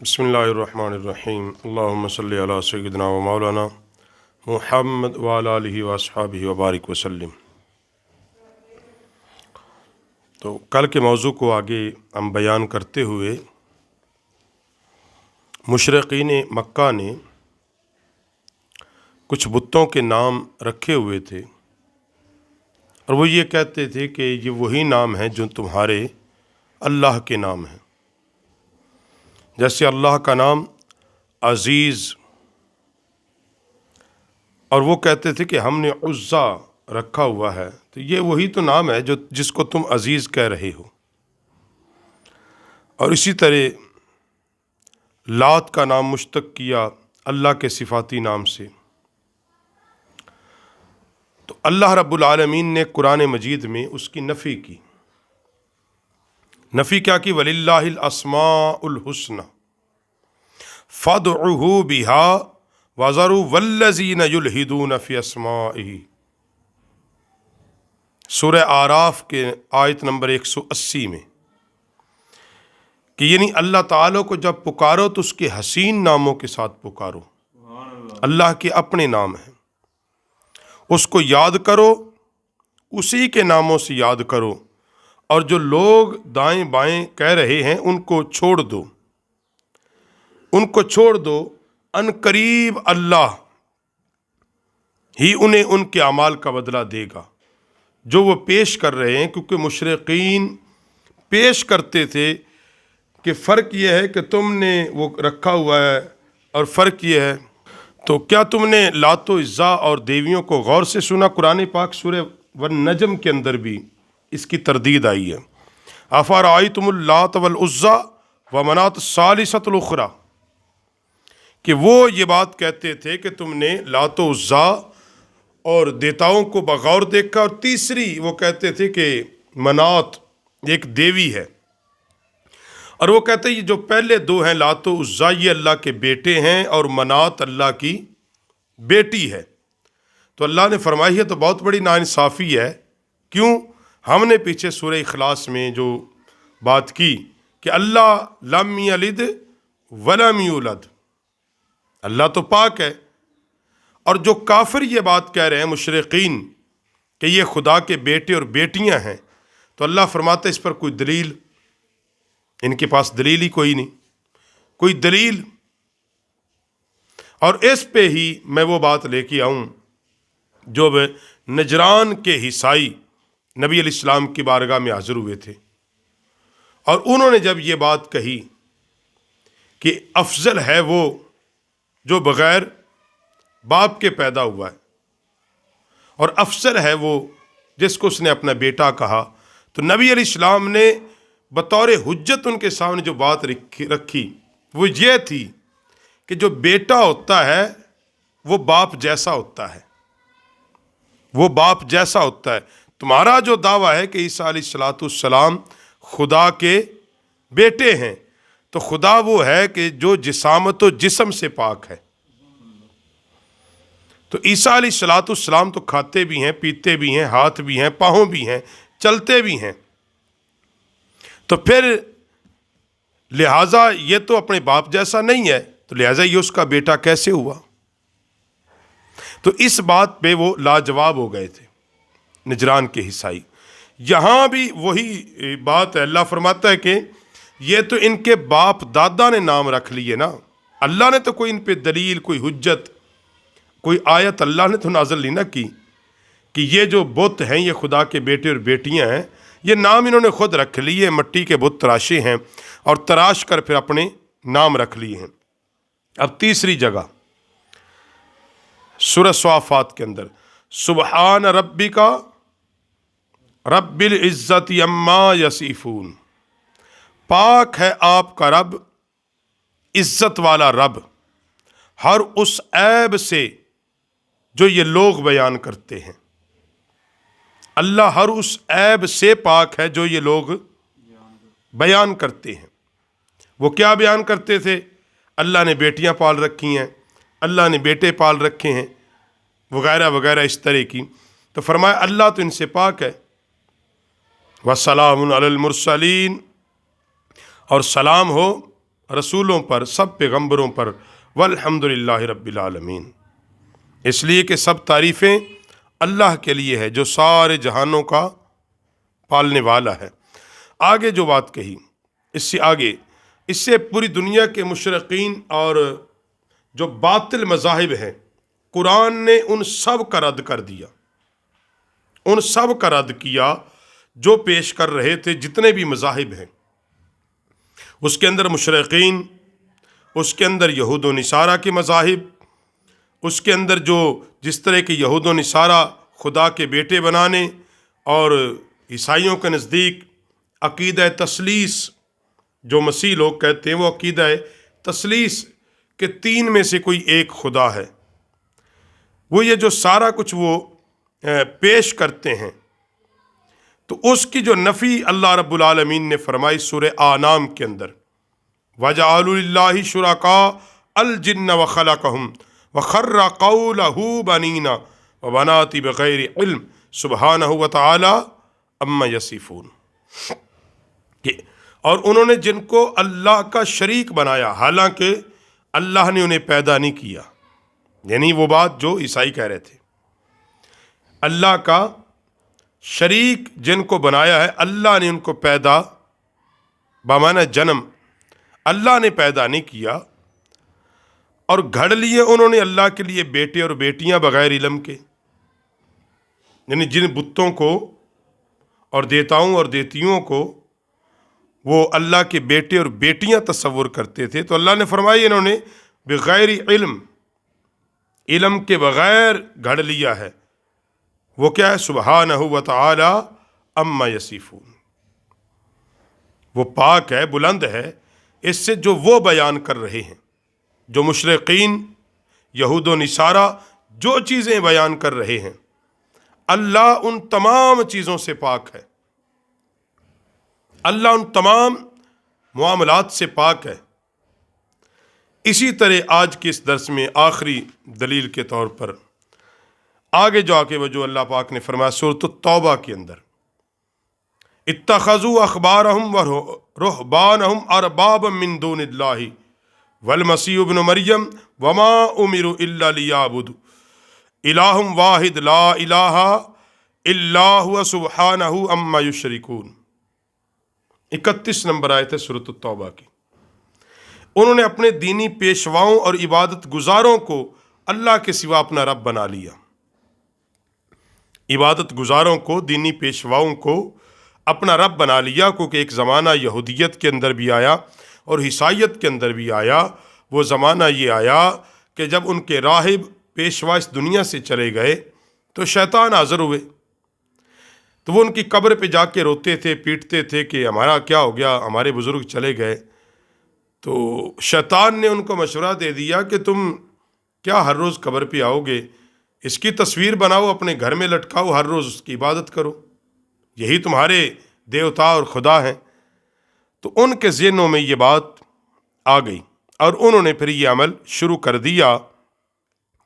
بسم اللہ الرحمن الرحیم اللہم صلی علی سیدنا و مولانا محمد وعلی آلہ واصحابہ وبارک وسلم۔ تو کل کے موضوع کو آگے ہم بیان کرتے ہوئے مشرقین مکہ نے کچھ بتوں کے نام رکھے ہوئے تھے اور وہ یہ کہتے تھے کہ یہ وہی نام ہیں جو تمہارے اللہ کے نام ہیں، جیسے اللہ کا نام عزیز، اور وہ کہتے تھے کہ ہم نے عزا رکھا ہوا ہے، تو یہ وہی تو نام ہے جس کو تم عزیز کہہ رہے ہو۔ اور اسی طرح لات کا نام مشتق کیا اللہ کے صفاتی نام سے۔ تو اللہ رب العالمین نے قرآن مجید میں اس کی نفی کی۔ نفی کیا کی؟ وَلِلَّهِ الْأَسْمَاءُ الْحُسْنَى فَادْعُوهُ بِهَا وَذَرُوا وَالَّذِينَ يُلْحِدُونَ فِي أَسْمَائِهِ، سورہ اعراف کے آیت نمبر 180 میں، کہ یعنی اللہ تعالیٰ کو جب پکارو تو اس کے حسین ناموں کے ساتھ پکارو۔ اللہ کے اپنے نام ہیں، اس کو یاد کرو، اسی کے ناموں سے یاد کرو، اور جو لوگ دائیں بائیں کہہ رہے ہیں ان کو چھوڑ دو، ان کو چھوڑ دو، ان قریب اللہ ہی انہیں ان کے اعمال کا بدلہ دے گا جو وہ پیش کر رہے ہیں۔ کیونکہ مشرقین پیش کرتے تھے کہ فرق یہ ہے کہ تم نے وہ رکھا ہوا ہے اور فرق یہ ہے۔ تو کیا تم نے لات و عزا اور دیویوں کو غور سے سنا؟ قرآن پاک سورہ والنجم کے اندر بھی اس کی تردید آئی ہے۔ افرأیتم اللات والعزی ومناۃ الثالثۃ الاخری، کہ وہ یہ بات کہتے تھے کہ تم نے لات و عزا اور دیوتاؤں کو بغور دیکھا، اور تیسری وہ کہتے تھے کہ منات ایک دیوی ہے، اور وہ کہتے ہیں یہ جو پہلے دو ہیں لات و عزا یہ اللہ کے بیٹے ہیں اور منات اللہ کی بیٹی ہے۔ تو اللہ نے فرمائی ہے تو بہت بڑی ناانصافی ہے۔ کیوں؟ ہم نے پیچھے سورہ اخلاص میں جو بات کی کہ اللہ لم یلد ولم یولد، اللہ تو پاک ہے، اور جو کافر یہ بات کہہ رہے ہیں مشرقین کہ یہ خدا کے بیٹے اور بیٹیاں ہیں، تو اللہ فرماتا ہے اس پر کوئی دلیل، ان کے پاس دلیل ہی کوئی نہیں، کوئی دلیل۔ اور اس پہ ہی میں وہ بات لے کے آؤں جو نجران کے عیسائی نبی علیہ السلام کی بارگاہ میں حاضر ہوئے تھے، اور انہوں نے جب یہ بات کہی کہ افضل ہے وہ جو بغیر باپ کے پیدا ہوا ہے، اور افضل ہے وہ جس کو اس نے اپنا بیٹا کہا، تو نبی علیہ السلام نے بطور حجت ان کے سامنے جو بات رکھی وہ یہ تھی کہ جو بیٹا ہوتا ہے وہ باپ جیسا ہوتا ہے، وہ باپ جیسا ہوتا ہے۔ تمہارا جو دعویٰ ہے کہ عیسیٰ علیہ السلام خدا کے بیٹے ہیں، تو خدا وہ ہے کہ جو جسامت و جسم سے پاک ہے۔ تو عیسیٰ علیہ السلام تو کھاتے بھی ہیں، پیتے بھی ہیں، ہاتھ بھی ہیں، پاؤں بھی ہیں، چلتے بھی ہیں، تو پھر لہٰذا یہ تو اپنے باپ جیسا نہیں ہے، تو لہٰذا یہ اس کا بیٹا کیسے ہوا؟ تو اس بات پہ وہ لاجواب ہو گئے تھے نجران کے عیسائی۔ یہاں بھی وہی بات ہے، اللہ فرماتا ہے کہ یہ تو ان کے باپ دادا نے نام رکھ لیے نا، اللہ نے تو کوئی ان پہ دلیل، کوئی حجت، کوئی آیت اللہ نے تو نازل نہیں نہ کی کہ یہ جو بت ہیں یہ خدا کے بیٹے اور بیٹیاں ہیں۔ یہ نام انہوں نے خود رکھ لیے، مٹی کے بت تراشے ہیں اور تراش کر پھر اپنے نام رکھ لیے ہیں۔ اب تیسری جگہ سورہ صافات کے اندر، سبحان ربک رب العزت عما یصفون، پاک ہے آپ کا رب، عزت والا رب، ہر اس عیب سے جو یہ لوگ بیان کرتے ہیں۔ اللہ ہر اس عیب سے پاک ہے جو یہ لوگ بیان کرتے ہیں۔ وہ کیا بیان کرتے تھے؟ اللہ نے بیٹیاں پال رکھی ہیں، اللہ نے بیٹے پال رکھے ہیں، وغیرہ وغیرہ اس طرح کی۔ تو فرمایا اللہ تو ان سے پاک ہے۔ وَسَلَامٌ عَلَى الْمُرْسَلِينَ، اور سلام ہو رسولوں پر، سب پیغمبروں پر، والحمدللہ رب العالمین۔ اس لیے کہ سب تعریفیں اللہ کے لیے ہے جو سارے جہانوں کا پالنے والا ہے۔ آگے جو بات کہی، اس سے پوری دنیا کے مشرقین اور جو باطل مذاہب ہیں، قرآن نے ان سب کا رد کر دیا، ان سب کا رد کیا جو پیش کر رہے تھے، جتنے بھی مذاہب ہیں۔ اس کے اندر مشرقین، اس کے اندر یہود و نصارہ کے مذاہب، اس کے اندر جو جس طرح کے یہود و نصارہ خدا کے بیٹے بنانے، اور عیسائیوں کے نزدیک عقیدہ تثلیث، جو مسیح لوگ کہتے ہیں وہ عقیدہ تثلیث کہ تین میں سے کوئی ایک خدا ہے، وہ یہ جو سارا کچھ وہ پیش کرتے ہیں، تو اس کی جو نفی اللہ رب العالمین نے فرمائی سورہ انعام کے اندر، وَجَعَلُوا لِلَّهِ شُرَكَاءَ الْجِنَّ وَخَلَقَهُمْ وَخَرَّ قَوْلَهُ بَنِينَ وَبَنَاتٍ بِغَيْرِ عِلْمٍ سُبْحَانَهُ وَتَعَالَى عَمَّا يَصِفُونَ، اور انہوں نے جن کو اللہ کا شریک بنایا، حالانکہ اللہ نے انہیں پیدا نہیں کیا، یعنی وہ بات جو عیسائی کہہ رہے تھے، اللہ کا شریک جن کو بنایا ہے، اللہ نے ان کو پیدا بمعنی جنم، اللہ نے پیدا نہیں کیا، اور گھڑ لیے انہوں نے اللہ کے لیے بیٹے اور بیٹیاں بغیر علم کے، یعنی جن بتوں کو اور دیوتاؤں اور دیوتیوں کو وہ اللہ کے بیٹے اور بیٹیاں تصور کرتے تھے، تو اللہ نے فرمایا انہوں نے بغیر علم کے بغیر گھڑ لیا ہے۔ وہ کیا ہے؟ سبحانہ وتعالی عما یصفون، وہ پاک ہے، بلند ہے اس سے جو وہ بیان کر رہے ہیں، جو مشرقین یہود و نصارہ جو چیزیں بیان کر رہے ہیں، اللہ ان تمام چیزوں سے پاک ہے، اللہ ان تمام معاملات سے پاک ہے۔ اسی طرح آج کے اس درس میں آخری دلیل کے طور پر آگے جا کے وہ جو اللہ پاک نے فرمایا سورۃ التوبہ کے اندر، اتخذوا احبارهم ورهبانهم اربابا من دون اللہ والمسیح ابن مریم وما امروا الا لیعبدوا الہ واحد لا الہ الا هو سبحانہ عما یشرکون۔ 31 نمبر آیت ہے سورۃ التوبہ کی۔ انہوں نے اپنے دینی پیشواؤں اور عبادت گزاروں کو اللہ کے سوا اپنا رب بنا لیا، عبادت گزاروں کو، دینی پیشواؤں کو اپنا رب بنا لیا، کیونکہ ایک زمانہ یہودیت کے اندر بھی آیا اور عیسائیت کے اندر بھی آیا۔ وہ زمانہ یہ آیا کہ جب ان کے راہب پیشوا اس دنیا سے چلے گئے تو شیطان حاضر ہوئے، تو وہ ان کی قبر پہ جا کے روتے تھے، پیٹتے تھے کہ ہمارا کیا ہو گیا، ہمارے بزرگ چلے گئے۔ تو شیطان نے ان کو مشورہ دے دیا کہ تم کیا ہر روز قبر پہ آؤ گے، اس کی تصویر بناؤ، اپنے گھر میں لٹکاؤ، ہر روز اس کی عبادت کرو، یہی تمہارے دیوتا اور خدا ہیں۔ تو ان کے ذہنوں میں یہ بات آ گئی اور انہوں نے پھر یہ عمل شروع کر دیا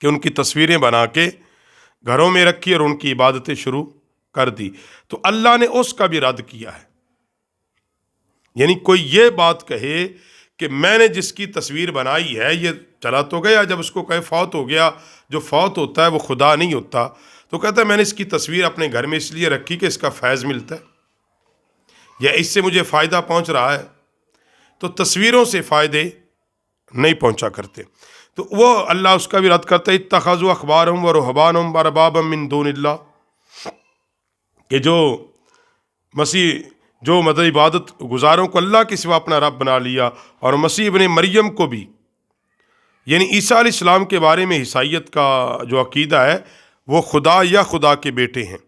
کہ ان کی تصویریں بنا کے گھروں میں رکھی اور ان کی عبادتیں شروع کر دی۔ تو اللہ نے اس کا بھی رد کیا ہے، یعنی کوئی یہ بات کہے کہ میں نے جس کی تصویر بنائی ہے یہ چلا تو گیا، جب اس کو کہے فوت ہو گیا، جو فوت ہوتا ہے وہ خدا نہیں ہوتا، تو کہتا ہے میں نے اس کی تصویر اپنے گھر میں اس لیے رکھی کہ اس کا فیض ملتا ہے یا اس سے مجھے فائدہ پہنچ رہا ہے، تو تصویروں سے فائدے نہیں پہنچا کرتے۔ تو وہ اللہ اس کا بھی رد کرتا ہے، اتخذوا احبارهم ورهبانهم اربابا من دون اللہ، کہ جو مطلب عبادت گزاروں کو اللہ کے سوا اپنا رب بنا لیا، اور مسیح ابن مریم کو بھی، یعنی عیسیٰ علیہ السلام کے بارے میں عیسائیت کا جو عقیدہ ہے وہ خدا یا خدا کے بیٹے ہیں۔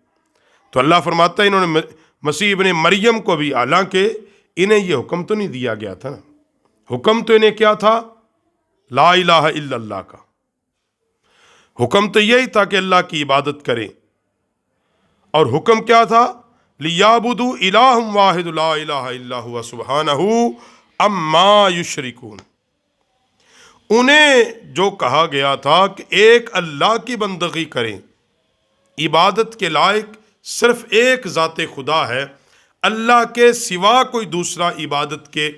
تو اللہ فرماتا ہے انہوں نے مسیح ابن مریم کو بھی، حالانکہ انہیں یہ حکم تو نہیں دیا گیا تھا نا، حکم تو انہیں کیا تھا؟ لا الہ الا اللہ کا حکم تو یہی تھا کہ اللہ کی عبادت کریں، اور حکم کیا تھا؟ لیعبدوا الہ واحد لا الہ الا هو سبحانہ عما یشرکون۔ انہیں جو کہا گیا تھا کہ ایک اللہ کی بندگی کریں، عبادت کے لائق صرف ایک ذات خدا ہے، اللہ کے سوا کوئی دوسرا عبادت کے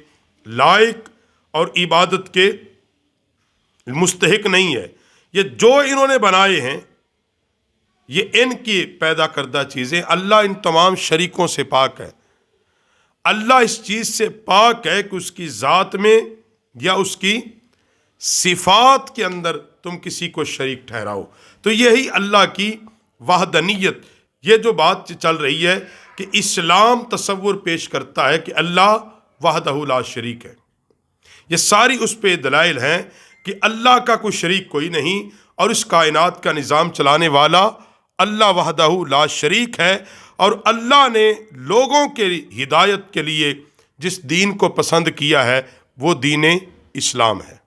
لائق اور عبادت کے مستحق نہیں ہے۔ یہ جو انہوں نے بنائے ہیں یہ ان کی پیدا کردہ چیزیں، اللہ ان تمام شریکوں سے پاک ہے۔ اللہ اس چیز سے پاک ہے کہ اس کی ذات میں یا اس کی صفات کے اندر تم کسی کو شریک ٹھہراؤ۔ تو یہی اللہ کی وحدانیت، یہ جو بات چل رہی ہے کہ اسلام تصور پیش کرتا ہے کہ اللہ وحدہ لا شریک ہے، یہ ساری اس پہ دلائل ہیں کہ اللہ کا کوئی شریک کوئی نہیں، اور اس کائنات کا نظام چلانے والا اللہ وحدہ لا شریک ہے۔ اور اللہ نے لوگوں کے ہدایت کے لیے جس دین کو پسند کیا ہے وہ دین اسلام ہے۔